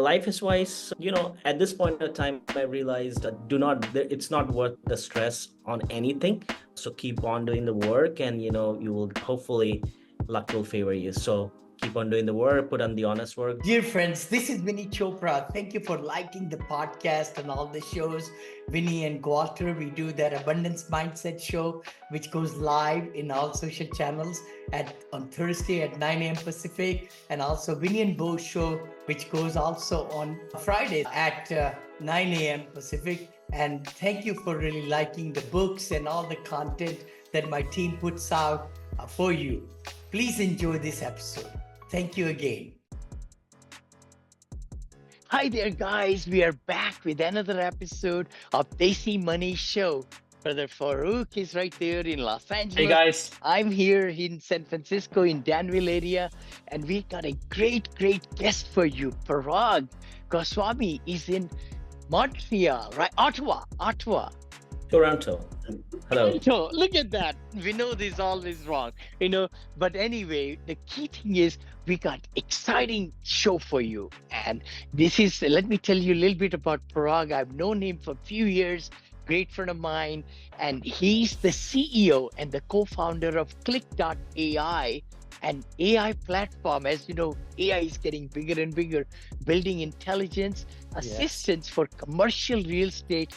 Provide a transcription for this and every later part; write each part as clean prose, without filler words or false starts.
Life is wise, at this point of time, I realized it's not worth the stress on anything. So keep on doing the work and, you will hopefully luck will favor you. So keep on doing the work, put on the honest work. Dear friends, this is Vinney Chopra. Thank you for liking the podcast and all the shows. Vinney and Walter, we do that Abundance Mindset show, which goes live in all social channels on Thursday at 9 a.m. Pacific, and also Vinney and Bo show, which goes also on Friday at 9 a.m. Pacific. And thank you for really liking the books and all the content that my team puts out for you. Please enjoy this episode. Thank you again. Hi there, guys. We are back with another episode of Desi Money Show. Brother Farooq is right there in Los Angeles. Hey, guys. I'm here in San Francisco in Danville area, and we got a great guest for you. Parag Goswami is in Montreal, right? Ottawa. Toronto. Hello. So look at that. We know this always wrong, but anyway, the key thing is we got exciting show for you. And this is, let me tell you a little bit about Parag. I've known him for a few years, great friend of mine, and he's the CEO and the co-founder of Click.ai, an AI platform. As you know, AI is getting bigger and bigger, building intelligence assistance for commercial real estate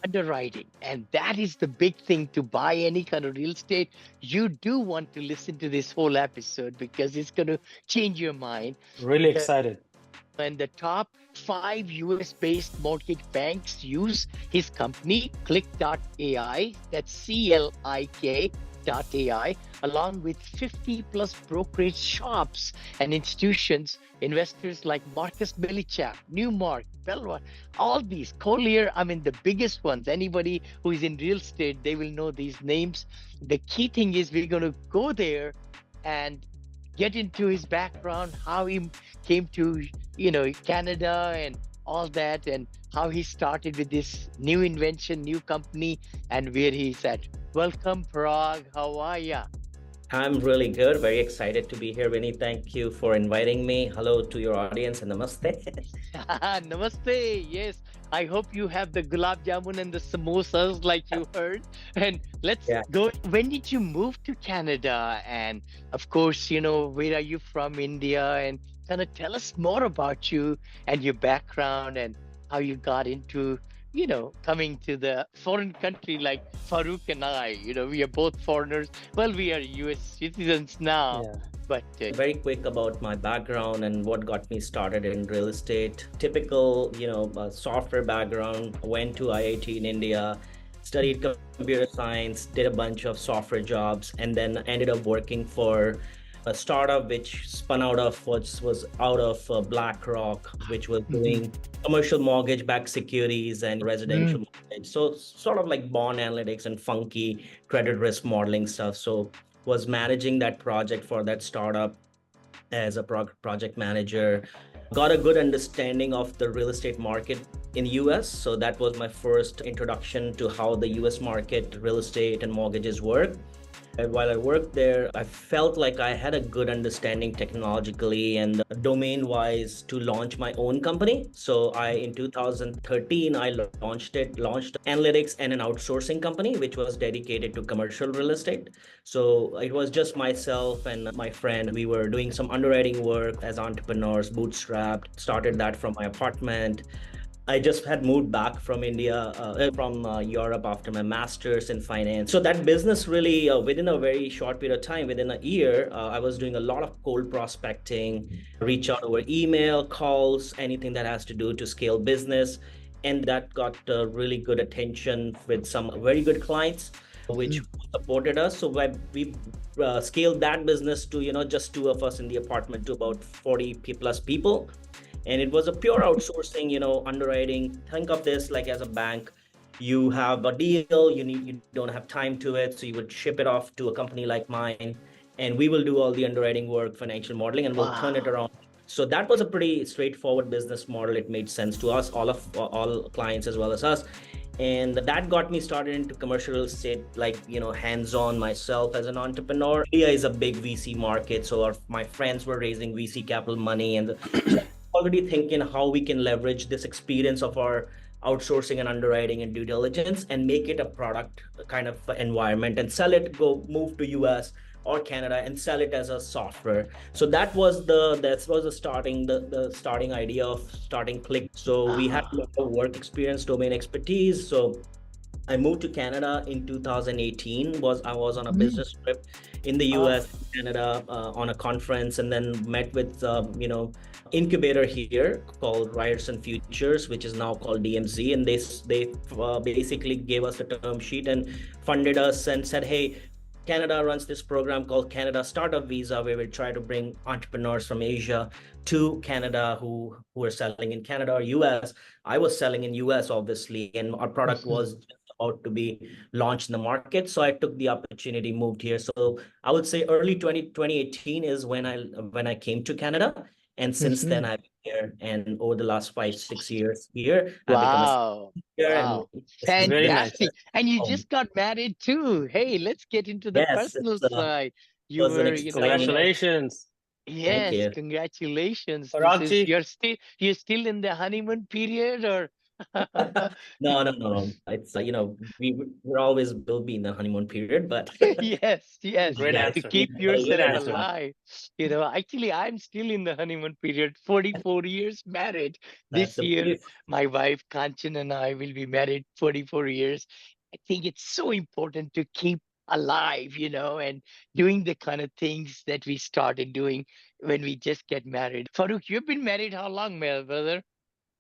underwriting. And that is the big thing to buy any kind of real estate. You do want to listen to this whole episode because it's going to change your mind. Really excited. And the top 5 US based mortgage banks use his company, Click.ai, that's CLIK.ai, along with 50 plus brokerage shops and institutions, investors like Marcus Millichap, Newmark, Belvoir, all these, Collier, the biggest ones. Anybody who is in real estate, they will know these names. The key thing is we're going to go there and get into his background, how he came to, Canada and all that, and how he started with this new invention, new company, and where he's at. Welcome, Parag. How are ya? I'm really good. Very excited to be here, Vinney. Thank you for inviting me. Hello to your audience and namaste. Namaste. Yes. I hope you have the gulab jamun and the samosas like you heard. And let's go. When did you move to Canada? And of course, where are you from, India? And kind of tell us more about you and your background and how you got into coming to the foreign country like Farooq and I. We are both foreigners. Well, we are US citizens now. Yeah. But very quick about my background and what got me started in real estate. Typical, software background. Went to IIT in India, studied computer science, did a bunch of software jobs, and then ended up working for a startup which spun out of was out of BlackRock, which was doing commercial mortgage-backed securities and residential mortgage. So sort of like bond analytics and funky credit risk modeling stuff. So was managing that project for that startup as a project manager. Got a good understanding of the real estate market in the US. So that was my first introduction to how the US market, real estate and mortgages work. And while I worked there, I felt like I had a good understanding technologically and domain-wise to launch my own company. So in 2013, I launched analytics and an outsourcing company, which was dedicated to commercial real estate. So it was just myself and my friend. We were doing some underwriting work as entrepreneurs, bootstrapped, started that from my apartment. I just had moved back from India, from Europe after my master's in finance. So that business really, within a very short period of time, within a year, I was doing a lot of cold prospecting, reach out over email, calls, anything that has to do to scale business. And that got really good attention with some very good clients, which supported us. So we scaled that business to, just 2 of us in the apartment to about 40 plus people. And it was a pure outsourcing, underwriting. Think of this like as a bank. You have a deal, you don't have time to it. So you would ship it off to a company like mine, and we will do all the underwriting work, financial modeling, and we'll turn it around. So that was a pretty straightforward business model. It made sense to us, all clients as well as us. And that got me started into commercial real estate, like, hands-on myself as an entrepreneur. India is a big VC market. So my friends were raising VC capital money, and already thinking how we can leverage this experience of our outsourcing and underwriting and due diligence and make it a product kind of environment and sell it, go move to US or Canada and sell it as a software. So that was the starting idea of starting Click. So we had a lot of work experience, domain expertise. So I moved to Canada in 2018. I was on a Mhm. business trip in the Ah, US, Canada, on a conference, and then met with incubator here called Ryerson Futures, which is now called DMZ, and they basically gave us a term sheet and funded us and said, hey. Canada runs this program called Canada Startup Visa, where we try to bring entrepreneurs from Asia to Canada who are selling in Canada or US. I was selling in US, obviously, and our product mhm, was about to be launched in the market. So I took the opportunity, moved here. So I would say early 2018 is when I came to Canada. And since then mhm. I've been here. And over the last 5, 6 years here, I've become a Wow. here and Wow. it's been Very great. nice. Fantastic. And you Um, just got married too. Hey, let's get into the yes, personal side. You was an were, exciting. Congratulations. Thank yes, you. congratulations. This is Paragji, you're still in the honeymoon period or No, no, no, no. It's we're always will be in the honeymoon period, but yes, yes, great yeah, to answer. keep Great yourself answer. alive. Actually, I'm still in the honeymoon period, 44 years married. that's This a year, beautiful. my wife Kanchan and I will be married 44 years. I think it's so important to keep alive, and doing the kind of things that we started doing when we just get married. Farooq, you've been married how long, my brother?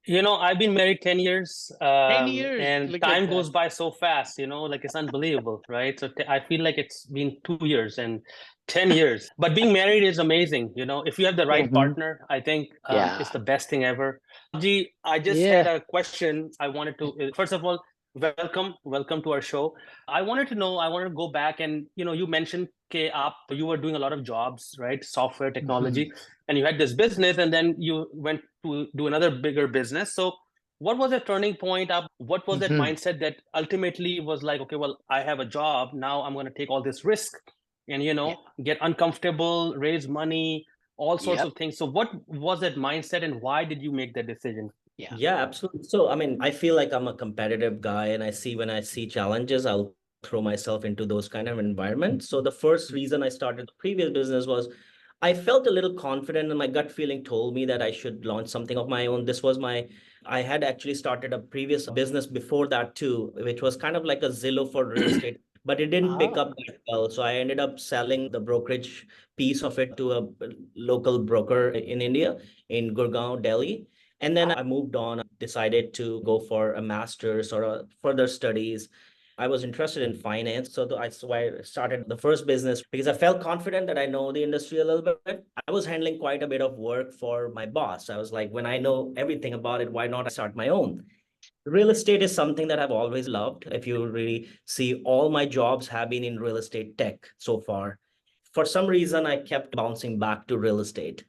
I've been married 10 years, 10 years. and Look at time that. goes by so fast, like it's unbelievable, right? So I feel like it's been 2 years and 10 years. But being married is amazing, if you have the right Hmm. partner, I think it's Yeah. the best thing ever. Gee, I just had Yeah. a question. I wanted to, first of all, welcome to our show. I wanted to go back and, you mentioned you were doing a lot of jobs, right? Software Hmm. technology, and you had this business, and then you went to do another bigger business. So what was the turning point up? What was that Hmm. mindset that ultimately was like, okay, well, I have a job now, I'm going to take all this risk and Yeah. get uncomfortable, raise money, all sorts Yep. of things. So what was that mindset, and why did you make that decision? Yeah. Yeah, absolutely. So, I mean, I feel like I'm a competitive guy, and I see when I see challenges, I'll throw myself into those kind of environments. So, the first reason I started the previous business was I felt a little confident, and my gut feeling told me that I should launch something of my own. I had actually started a previous business before that too, which was kind of like a Zillow for real estate, but it didn't pick Oh. up that well. So, I ended up selling the brokerage piece of it to a local broker in India, in Gurgaon, Delhi. And then I moved on, decided to go for a master's or a further studies. I was interested in finance. So I started the first business because I felt confident that I know the industry a little bit. I was handling quite a bit of work for my boss. I was like, when I know everything about it, why not start my own? Real estate is something that I've always loved. If you really see, all my jobs have been in real estate tech so far. For some reason, I kept bouncing back to real estate.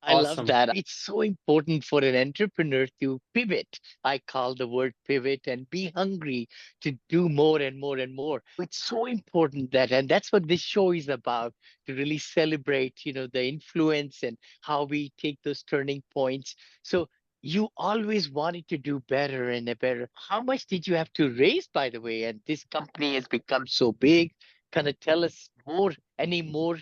I love Awesome. that. It's so important for an entrepreneur to pivot. I call the word pivot and be hungry to do more and more and more. It's so important and that's what this show is about, to really celebrate, the influence and how we take those turning points. So you always wanted to do better and better. How much did you have to raise, by the way? And this company has become so big. Kind of tell us any more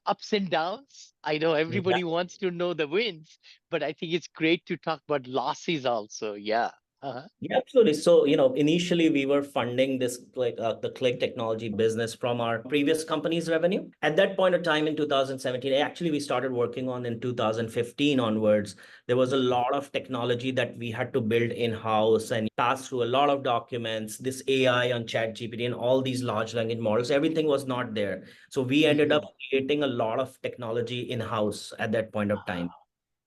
ups and downs. I know everybody wants to know the wins, but I think it's great to talk about losses also. Yeah. Uh-huh. Yeah, absolutely. So, initially we were funding this the Click technology business from our previous company's revenue. At that point of time in 2017, actually we started working on in 2015 onwards. There was a lot of technology that we had to build in-house and pass through a lot of documents, this AI on ChatGPT and all these large language models, everything was not there. So we ended up Mhm. creating a lot of technology in-house at that point of time,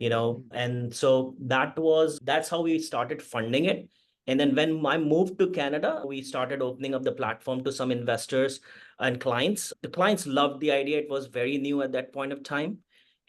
Mhm. and so that's how we started funding it. And then when I moved to Canada, we started opening up the platform to some investors and clients. The clients loved the idea. It was very new at that point of time,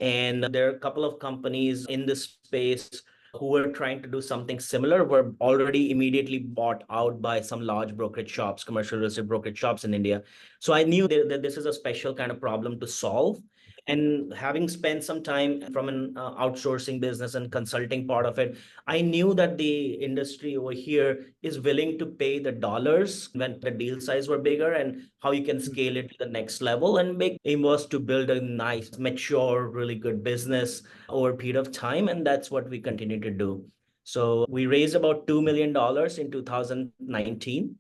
and there are a couple of companies in this space who were trying to do something similar, were already immediately bought out by some large brokerage shops, commercial real estate brokerage shops in India. So I knew that this is a special kind of problem to solve. And having spent some time from an outsourcing business and consulting part of it, I knew that the industry over here is willing to pay the dollars when the deal size were bigger, and how you can scale it to the next level. And big aim was to build a nice, mature, really good business over a period of time. And that's what we continue to do. So we raised about $2 million in 2019.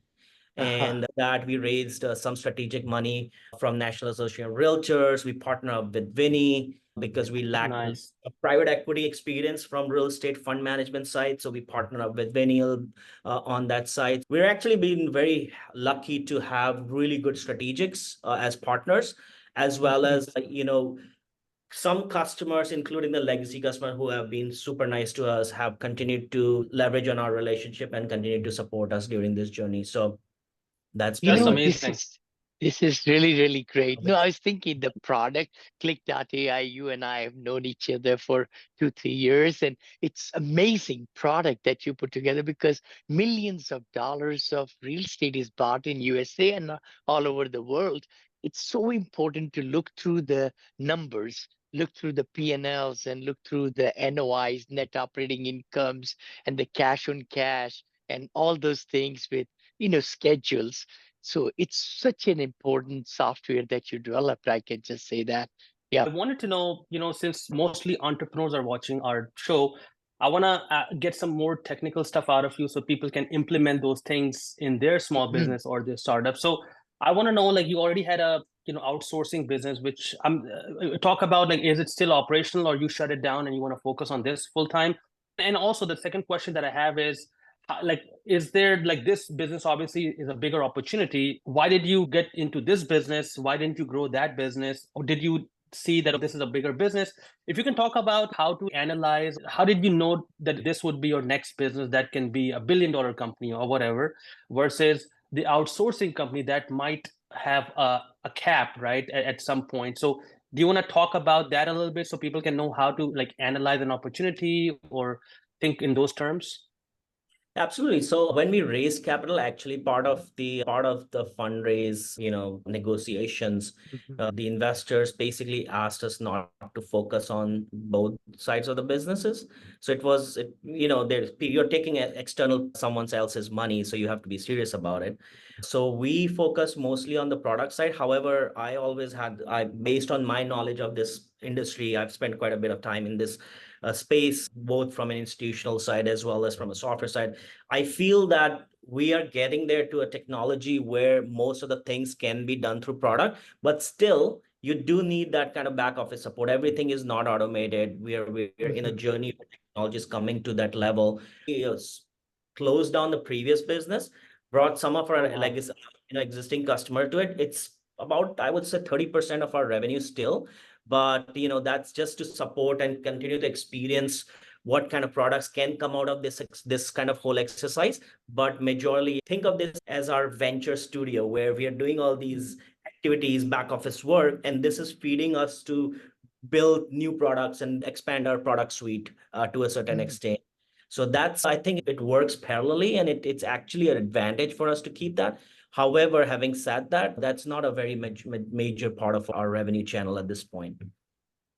Uh-huh. And that we raised some strategic money from National Association of Realtors. We partner up with Vinney because we lacked Nice. a private equity experience from real estate fund management side. So we partner up with Vinney on that side. We're actually been very lucky to have really good strategics as partners, as well Mhm. as, some customers, including the legacy customer who have been super nice to us, have continued to leverage on our relationship and continue to support us during this journey. So that's You That's been know, this amazing. is this is really, really great. No, I was thinking the product, Click.ai, you and I have known each other for 2, 3 years, and it's amazing product that you put together because millions of dollars of real estate is bought in USA and all over the world. It's so important to look through the numbers, look through the P&Ls, and look through the NOIs, net operating incomes, and the cash on cash, and all those things with schedules. So it's such an important software that you developed. I can just say that. Yeah. I wanted to know, since mostly entrepreneurs are watching our show, I want to get some more technical stuff out of you so people can implement those things in their small Mhm. business or their startup. So I want to know, like, you already had a, outsourcing business, which I'm talk about, like, is it still operational or you shut it down and you want to focus on this full time? And also the second question that I have is, like, is there, like, this business obviously is a bigger opportunity. Why did you get into this business? Why didn't you grow that business? Or did you see that this is a bigger business? If you can talk about how to analyze, how did you know that this would be your next business that can be $1 billion company or whatever, versus the outsourcing company that might have a cap, right, at some point. So do you want to talk about that a little bit so people can know how to, like, analyze an opportunity or think in those terms? Absolutely. So when we raise capital, actually part of the fundraise, negotiations, Mhm. the investors basically asked us not to focus on both sides of the businesses. So you're taking external someone else's money, so you have to be serious about it. So we focus mostly on the product side. However, based on my knowledge of this industry, I've spent quite a bit of time in this space, both from an institutional side as well as from a software side. I feel that we are getting there to a technology where most of the things can be done through product, but still you do need that kind of back office support. Everything is not automated. We're in a Mhm. journey where technology is coming to that level. Closed down the previous business, brought some of Oh, our wow. legacy, existing customer to it. It's about, I would say, 30% of our revenue still, but that's just to support and continue to experience what kind of products can come out of this kind of whole exercise. But majorly think of this as our venture studio, where we are doing all these activities, back office work, and this is feeding us to build new products and expand our product suite to a certain Mhm. extent. So that's, I think it works parallelly, and it's actually an advantage for us to keep that. However, having said that, that's not a very major part of our revenue channel at this point.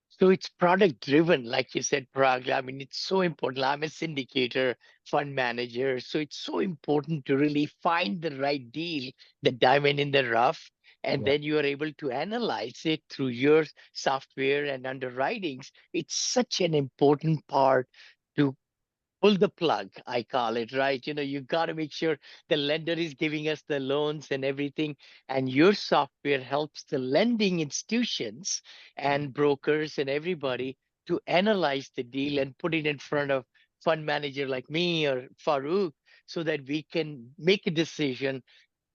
So it's product driven, like you said, Parag. I mean, it's so important. I'm a syndicator, fund manager. So it's so important to really find the right deal, the diamond in the rough, and Yeah. then you are able to analyze it through your software and underwritings. It's such an important part to pull the plug, I call it, right? You got to make sure the lender is giving us the loans and everything, and your software helps the lending institutions and brokers and everybody to analyze the deal and put it in front of fund manager like me or Farouk, so that we can make a decision.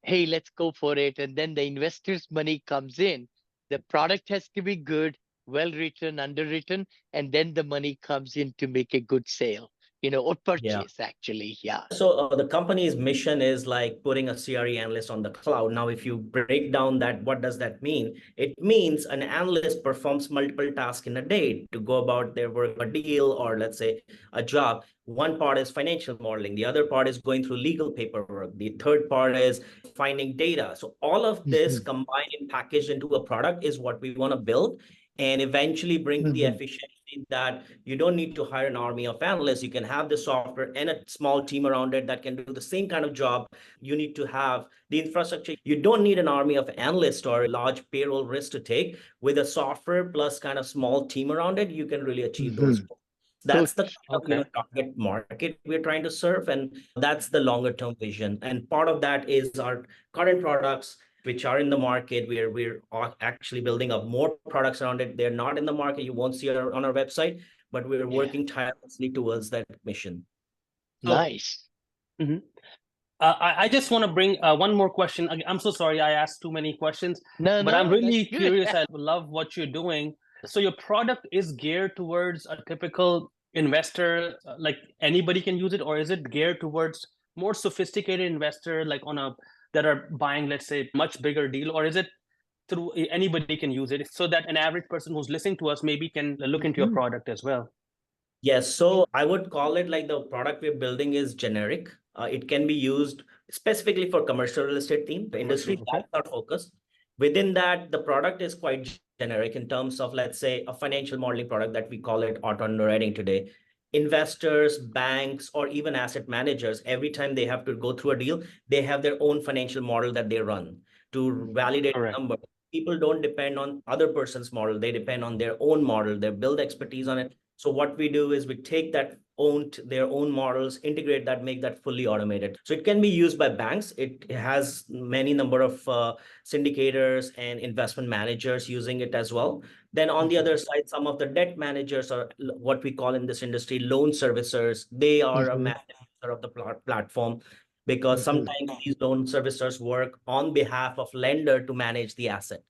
Hey, let's go for it. And then the investor's money comes in. The product has to be good, well written, underwritten, and then the money comes in to make a good sale, or Yeah. purchase, actually. Yeah. So the company's mission is like putting a CRE analyst on the cloud. Now, if you break down that, what does that mean? It means an analyst performs multiple tasks in a day to go about their work, a deal, or let's say a job. One part is financial modeling. The other part is going through legal paperwork. The third part is finding data. So all of this Mhm. combined and packaged into a product is what we want to build. and eventually bring the Mhm. efficiency that you don't need to hire an army of analysts. You can have the software and a small team around it that can do the same kind of job. You need to have the infrastructure. You don't need an army of analysts or a large payroll risk to take. With a software plus kind of small team around it, you can really achieve those. Mhm. So That's the kind of Okay. target market we're trying to serve, and that's the longer term vision. And part of that is our current products which are in the market. We're actually building up more products around it. They're not in the market. You won't see it on our website, but we're yeah, working tirelessly towards that mission. So, nice. mhm. I just want to bring one more question. I'm so sorry I asked too many questions, No, but I'm no, that's really good. curious. I love what you're doing. So your product is geared towards a typical investor, like anybody can use it, or is it geared towards more sophisticated investor, like on a that are buying, let's say, much bigger deal, or is it through anybody can use it, so that an average person who's listening to us maybe can look into your Mhm. product as well? Yes, so I would call it like the product we're building is generic. It can be used specifically for commercial real estate team, the industry. Commercial, okay. That's our focus. Within that, the product is quite generic in terms of, let's say, a financial modeling product that we call it auto underwriting today. Investors, banks, or even asset managers, every time they have to go through a deal, they have their own financial model that they run to validate Correct. numbers. People don't depend on other person's model. They depend on their own model. They build expertise on it. So what we do is we take their own models, integrate that, make that fully automated. So it can be used by banks. It has many number of syndicators and investment managers using it as well. Then on the Mhm. other side, some of the debt managers, or what we call in this industry loan servicers, they are a Mhm. massive user of the platform, because Mhm. sometimes these loan servicers work on behalf of lender to manage the asset,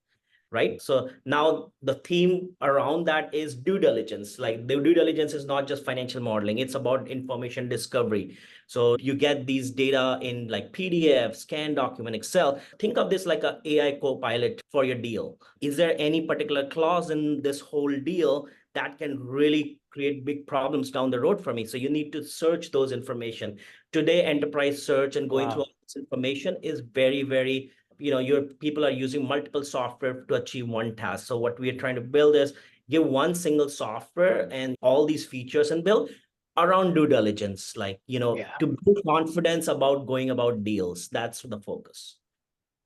right? So now the theme around that is due diligence. Like, the due diligence is not just financial modeling, it's about information discovery. So you get these data in like PDF, scan document, Excel. Think of this like a AI co-pilot for your deal. Is there any particular clause in this whole deal that can really create big problems down the road for me? So you need to search those information. Today, enterprise search and going through Wow. all this information is very, very, your people are using multiple software to achieve one task. So what we are trying to build is give one single software and all these features and build around due diligence, like, Yeah. to build confidence about going about deals. That's the focus.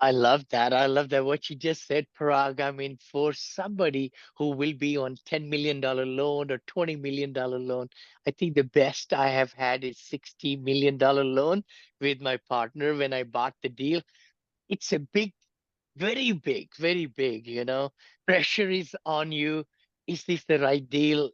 I love that. I love that. What you just said, Parag. I mean, for somebody who will be on $10 million loan or $20 million loan, I think the best I have had is $60 million loan with my partner when I bought the deal. It's a big, very big, pressure is on you. Is this the right deal?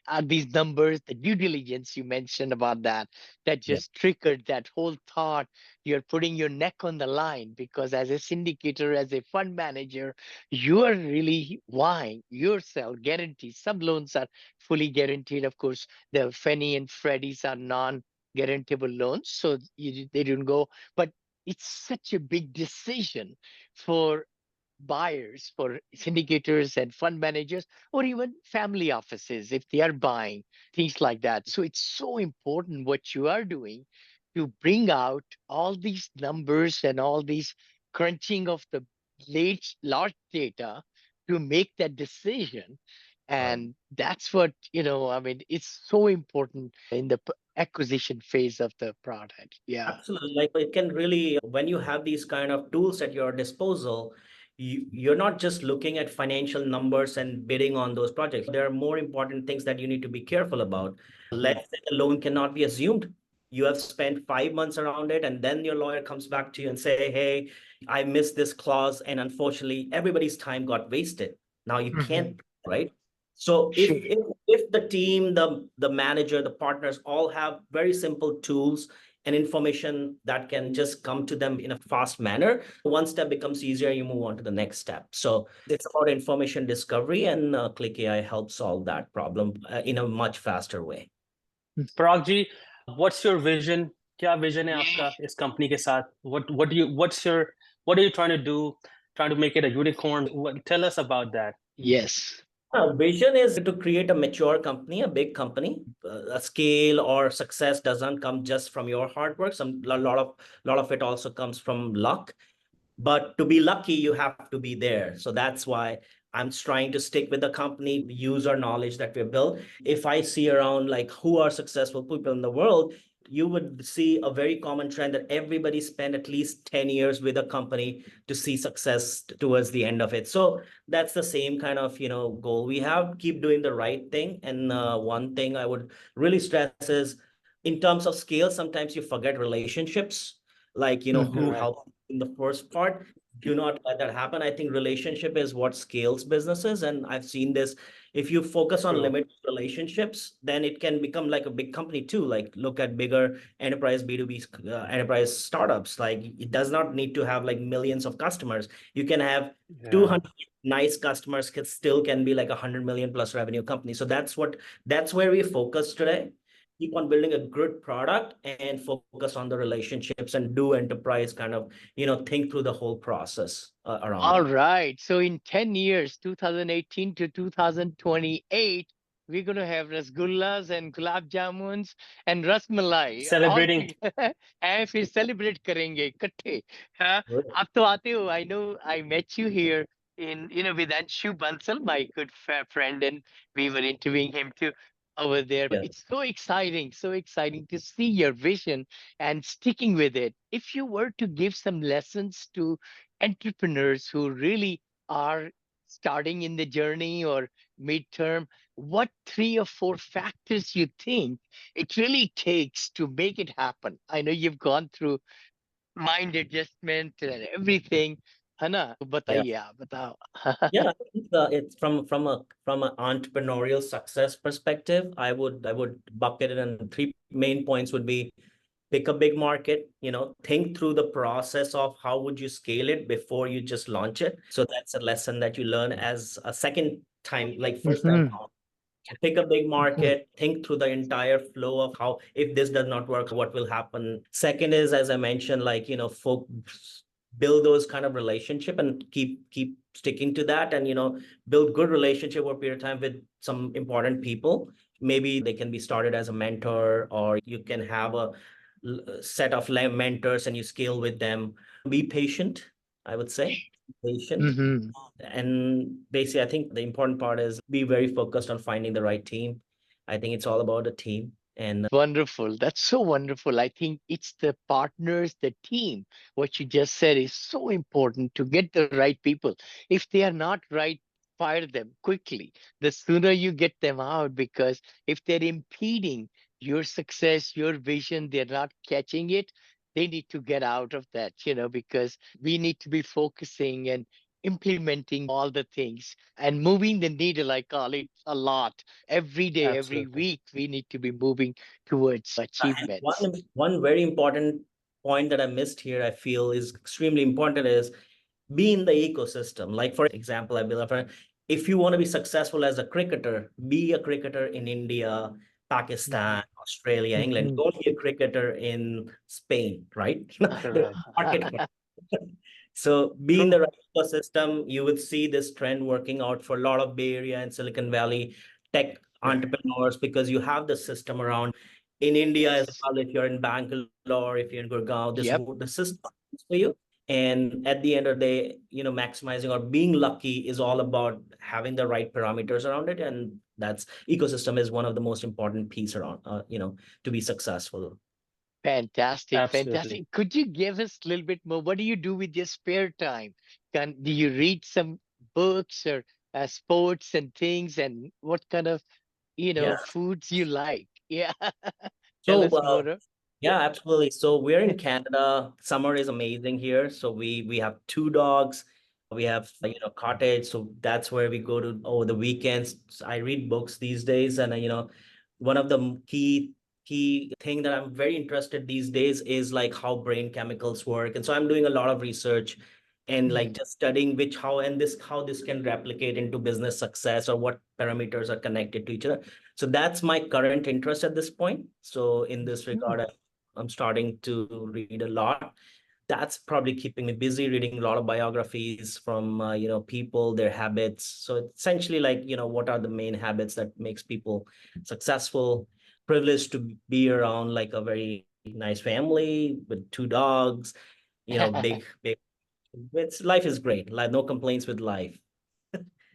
Are these numbers, the due diligence you mentioned about that Yeah, just triggered that whole thought. You're putting your neck on the line because as a syndicator, as a fund manager, you are really buying yourself guaranteed. Some loans are fully guaranteed. Of course, the Fannie and Freddies are non-guarantable loans, so they don't go. But it's such a big decision for buyers, for syndicators and fund managers, or even family offices if they are buying things like that. So it's so important what you are doing to bring out all these numbers and all these crunching of the large data to make that decision. right. And that's what, I mean, it's so important in the acquisition phase of the product. Yeah. Absolutely. Like, it can really, when you have these kind of tools at your disposal, you're not just looking at financial numbers and bidding on those projects. There are more important things that you need to be careful about. Mhm. Let's say the loan cannot be assumed. You have spent 5 months around it, and then your lawyer comes back to you and say, "Hey, I missed this clause, and unfortunately, everybody's time got wasted." Now you Mhm. can't, right? So if Sure. if if the team, the manager, the partners all have very simple tools and information that can just come to them in a fast manner, one step becomes easier, you move on to the next step. So it's about information discovery, and Click AI helps solve that problem in a much faster way. Parag ji, what's your vision? क्या vision है Yeah. आपका इस company के साथ? What are you trying to do? Trying to make it a unicorn? Tell us about that. Yes. Vision is to create a mature company, a big company. A scale or success doesn't come just from your hard work. A lot of it also comes from luck. But to be lucky, you have to be there. So that's why I'm trying to stick with the company, use our knowledge that we've built. If I see around like who are successful people in the world, you would see a very common trend that everybody spend at least 10 years with a company to see success towards the end of it. So that's the same kind of, goal we have. Keep doing the right thing. And one thing I would really stress is in terms of scale, sometimes you forget relationships, like, who Right. helped in the first part. Do not let that happen. I think relationship is what scales businesses. And I've seen this. If you focus on True. limited relationships, then it can become like a big company too. Like look at bigger enterprise B2B enterprise startups. Like it does not need to have like millions of customers. You can have Yeah. 200 nice customers can be like 100 million plus revenue company. So that's where we focus today. Keep on building a good product and focus on the relationships and do enterprise kind of, think through the whole process around All that. right. So in 10 years, 2018 to 2028, we're going to have rasgullas and gulab jamuns and rasmalai all Celebrating. together. And फिर celebrate करेंगे इकट्ठे. हाँ, आप तो आते हो. I know I met you here in, with Anshu Bansal, my good friend, and we were interviewing him too over there. Yeah. It's so exciting to see your vision and sticking with it. If you were to give some lessons to entrepreneurs who really are starting in the journey or midterm, what 3 or 4 factors you think it really takes to make it happen? I know you've gone through mind adjustment and everything. है ना? तो Yeah. बताइए आप बताओ. Yeah, I think, it's from an entrepreneurial success perspective. I would bucket it in three main points. Would be pick a big market, think through the process of how would you scale it before you just launch it. So that's a lesson that you learn as a second time, like first time. Mhm, Pick a big mhm. market, think through the entire flow of how, if this does not work, what will happen. Second is, as I mentioned, like, build those kind of relationship and keep sticking to that, and, build good relationship over a period of time with some important people. Maybe they can be started as a mentor, or you can have a set of mentors and you scale with them. Be patient, I would say. Patient. Mhm. And basically, I think the important part is be very focused on finding the right team. I think it's all about a team. And Wonderful. That's so wonderful. I think it's the partners, the team. What you just said is so important to get the right people. If they are not right, fire them quickly. The sooner you get them out, because if they're impeding your success, your vision, they're not catching it, they need to get out of that, because we need to be focusing and implementing all the things and moving the needle. I call it a lot. Every day, every Absolutely. week, we need to be moving towards and achievements. one very important point that I missed here, I feel is extremely important, is be in the ecosystem. Like for example, I believe if you want to be successful as a cricketer, be a cricketer in India, Mhm, Pakistan, Australia, England. mhm. Don't be a cricketer in Spain, right? There's Correct. a market for it. So be in the True. right ecosystem. You would see this trend working out for a lot of Bay Area and Silicon Valley tech Right. entrepreneurs, because you have the system around. In India as Yes. well, if you're in Bangalore, if you're in Gurgaon, Yep. the system is for you. And at the end of the day, maximizing or being lucky is all about having the right parameters around it. And that's ecosystem is one of the most important piece around, to be successful. Fantastic. Absolutely. Fantastic. Could you give us a little bit more? What do you do with your spare time? Do you read some books or sports and things? And what kind of, Yeah. foods you like? Yeah. Tell So, us more. yeah, absolutely. So we're in Canada. Summer is amazing here. So we have two dogs. We have cottage. So that's where we go to over the weekends. So I read books these days, and one of the key thing that I'm very interested these days is like how brain chemicals work. And so I'm doing a lot of research and like Mm, just studying which how this can replicate into business success, or what parameters are connected to each other. So that's my current interest at this point. So in this mm. regard, I'm starting to read a lot. That's probably keeping me busy, reading a lot of biographies from people, their habits. So essentially, like, what are the main habits that makes people successful? Privileged to be around like a very nice family with two dogs, big. It's life is great. Like no complaints with life.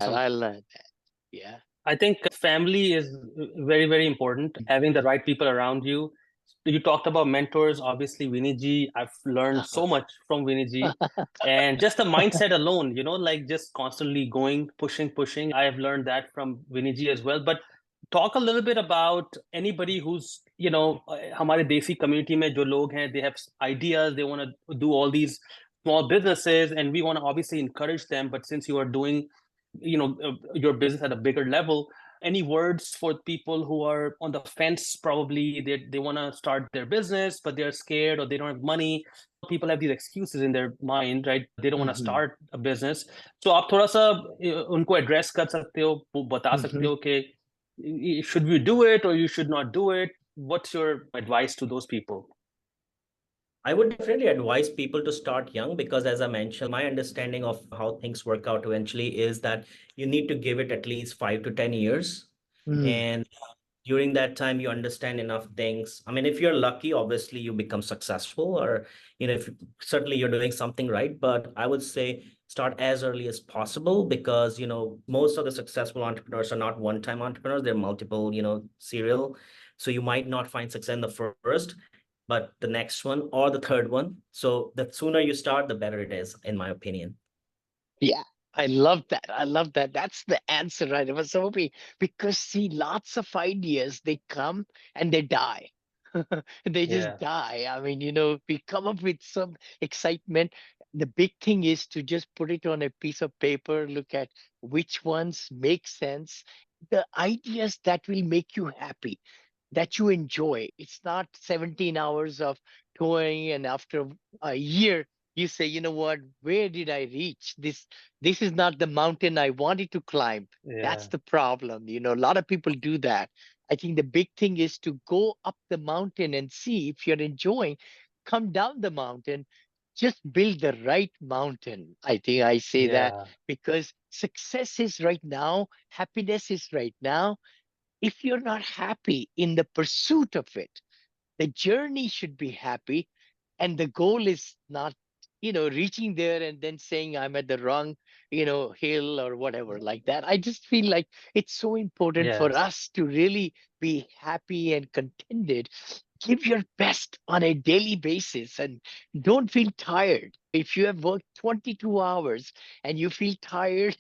And I learned that. Yeah. I think family is very, very important. Having the right people around you. You talked about mentors. Obviously, Vinney ji, I've learned so much from Vinney ji. And just the mindset alone, like just constantly going, pushing. I have learned that from Vinney ji as well. But talk a little bit about anybody who's, हमारे देसी community में जो लोग हैं, they have ideas, they want to do all these small businesses, and we want to obviously encourage them. But since you are doing your business at a bigger level, any words for people who are on the fence? Probably they want to start their business but they're scared or they don't have money. People have these excuses in their mind, right? They don't want to start a business. So आप थोड़ा सा उनको address कर सकते हो, बता सकते हो कि should we do it or you should not do it? What's your advice to those people? I would definitely advise people to start young because, as I mentioned, my understanding of how things work out eventually is that you need to give it at least 5 to 10 years. And during that time, you understand enough things. I mean, if you're lucky, obviously you become successful, or, if certainly you're doing something right. But I would say start as early as possible because, most of the successful entrepreneurs are not one-time entrepreneurs. They're multiple, serial. So you might not find success in the first, but the next one or the third one. So the sooner you start, the better it is, in my opinion. Yeah, I love that. I love that. That's the answer, right? I was hoping because see, lots of ideas, they come and they die. They just die. I mean, we come up with some excitement. The big thing is to just put it on a piece of paper, look at which ones make sense, the ideas that will make you happy, that you enjoy. It's not 17 hours of touring, and after a year, you say, you know what, where did I reach? This is not the mountain I wanted to climb. That's the problem. A lot of people do that. I think the big thing is to go up the mountain and see if you're enjoying, come down the mountain, just build the right mountain. I think I say that because success is right now, happiness is right now. If you're not happy in the pursuit of it, the journey should be happy, and the goal is not reaching there and then saying I'm at the wrong hill or whatever like that. I just feel like it's so important for us to really be happy and contented. Give your best on a daily basis and don't feel tired. If you have worked 22 hours and you feel tired,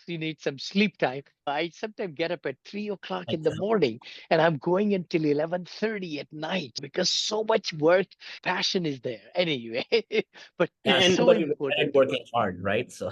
you need some sleep time. I sometimes get up at 3 o'clock in the morning and I'm going until 11:30 at night because so much work, passion is there anyway. But Yeah, it's and so nobody important. regretted working hard, right? So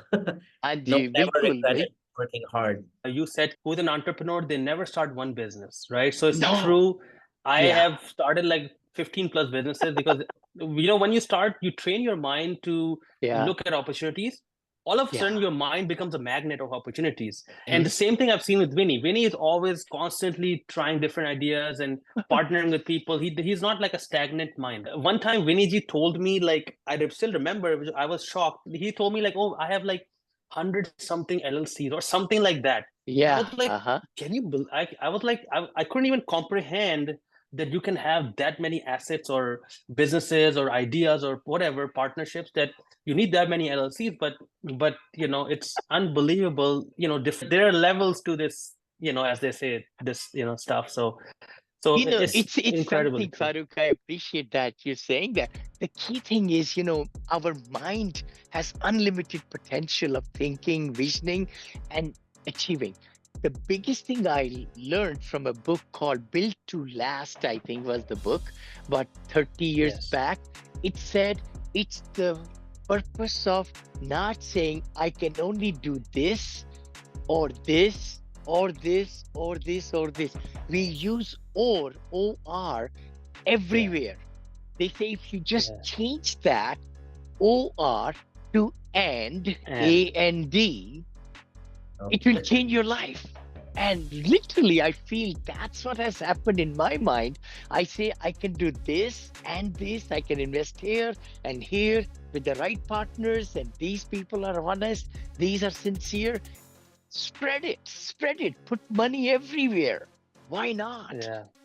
And no, never bilkul, regretted working hard. You said who's an entrepreneur, they never start one business, right? So it's no, true. I yeah, have started like 15 plus businesses because when you start, you train your mind to yeah, look at opportunities. All of a yeah. sudden, your mind becomes a magnet of opportunities. And the same thing I've seen with Vinney. Vinney is always constantly trying different ideas and partnering with people. He's not like a stagnant mind. One time, Vinney ji told me, like, I still remember, I was shocked. He told me, like, oh, I have like 100 something LLCs or something like that. I Yeah. was like, can you believe? I was like, I couldn't even comprehend that you can have that many assets or businesses or ideas or whatever partnerships, that you need that many LLCs. But it's unbelievable. There are levels to this. As they say, this stuff. So it's It's incredible. something, Farooq. I appreciate that you're saying that. The key thing is, our mind has unlimited potential of thinking, visioning, and achieving. The biggest thing I learned from a book called Built to Last, I think was the book, about 30 years back. It said it's the purpose of not saying I can only do this or this or this or this or this. We use or everywhere. They say if you just change that or to and, A-N-D, it will change your life. And literally, I feel that's what has happened in my mind. I say I can do this and this. I can invest here and here with the right partners, and these people are honest. These are sincere. Spread it, put money everywhere. Why not?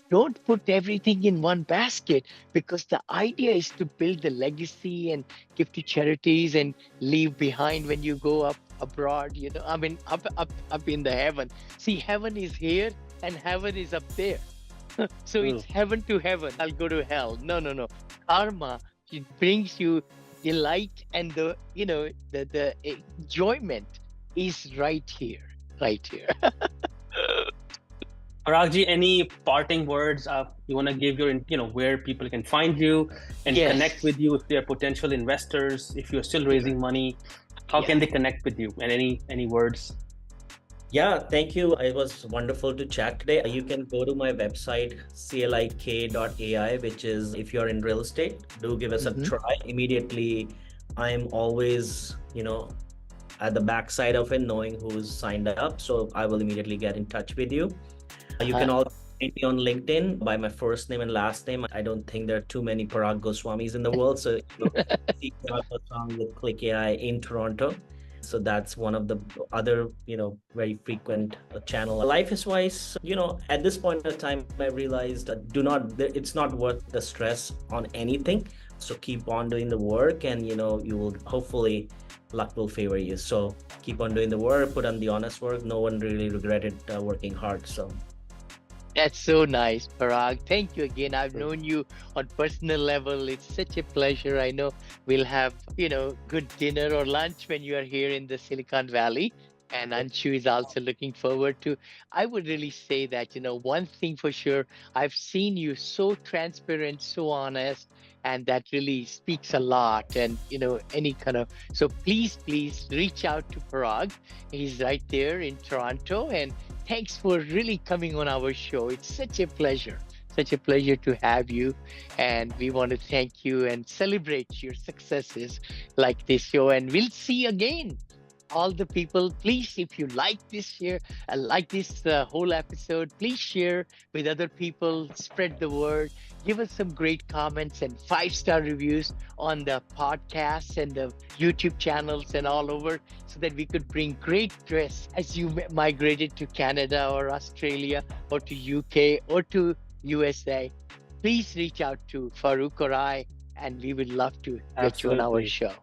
Don't put everything in one basket, because the idea is to build the legacy and give to charities and leave behind when you go up abroad, I mean, up in the heaven. See, heaven is here and heaven is up there. So True. it's heaven to heaven. I'll go to hell. No, no, no. Karma, it brings you delight, and the enjoyment is right here, right here. Paragji, any parting words you want to give where people can find you and connect Yes. with you if they're potential investors, if you're still raising money, how can Yeah. they connect with you? And any words? Yeah, thank you. It was wonderful to chat today. You can go to my website, clik.ai, which is if you're in real estate, do give us a Mhm. try. Immediately, I'm always, at the backside of it, knowing who's signed up. So I will immediately get in touch with you. You can also find me on LinkedIn by my first name and last name. I don't think there are too many Parag Goswamis in the world. So see Parag Goswami with Click.ai in Toronto. So that's one of the other, very frequent channel. Life is wise, at this point of time, I realized it's not worth the stress on anything. So keep on doing the work and, you will hopefully luck will favor you. So keep on doing the work, put on the honest work. No one really regretted working hard. So That's so nice, Parag. Thank you again. I've known you on personal level. It's such a pleasure. I know we'll have, good dinner or lunch when you are here in the Silicon Valley. And Anshu is also looking forward to. I would really say that, one thing for sure, I've seen you so transparent, so honest, and that really speaks a lot. And, any kind of, so please reach out to Parag. He's right there in Toronto. And thanks for really coming on our show. It's such a pleasure to have you. And we want to thank you and celebrate your successes like this show. And we'll see you again. All the people, please, if you like this whole episode, please share with other people, spread the word, give us some great comments and 5-star reviews on the podcasts and the YouTube channels and all over, so that we could bring great guests as you migrated to Canada or Australia or to UK or to USA. Please reach out to Farouk or I, and we would love to get you on our Absolutely. show.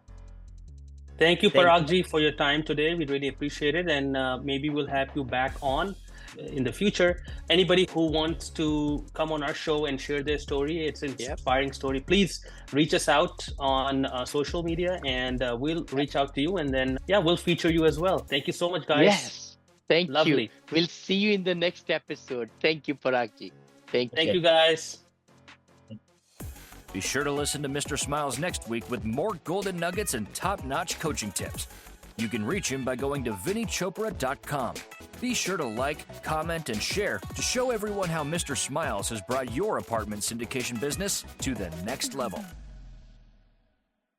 Thank you, thank you. Paragji, for your time today. We really appreciate it. And maybe we'll have you back on in the future. Anybody who wants to come on our show and share their story, it's an inspiring story, please reach us out on social media and we'll reach out to you. And then, we'll feature you as well. Thank you so much, guys. Yes. Thank Lovely. you. We'll see you in the next episode. Thank you, Paragji. Thank Thank you. you, guys. Be sure to listen to Mr. Smiles next week with more golden nuggets and top-notch coaching tips. You can reach him by going to VinneyChopra.com. Be sure to like, comment, and share to show everyone how Mr. Smiles has brought your apartment syndication business to the next level.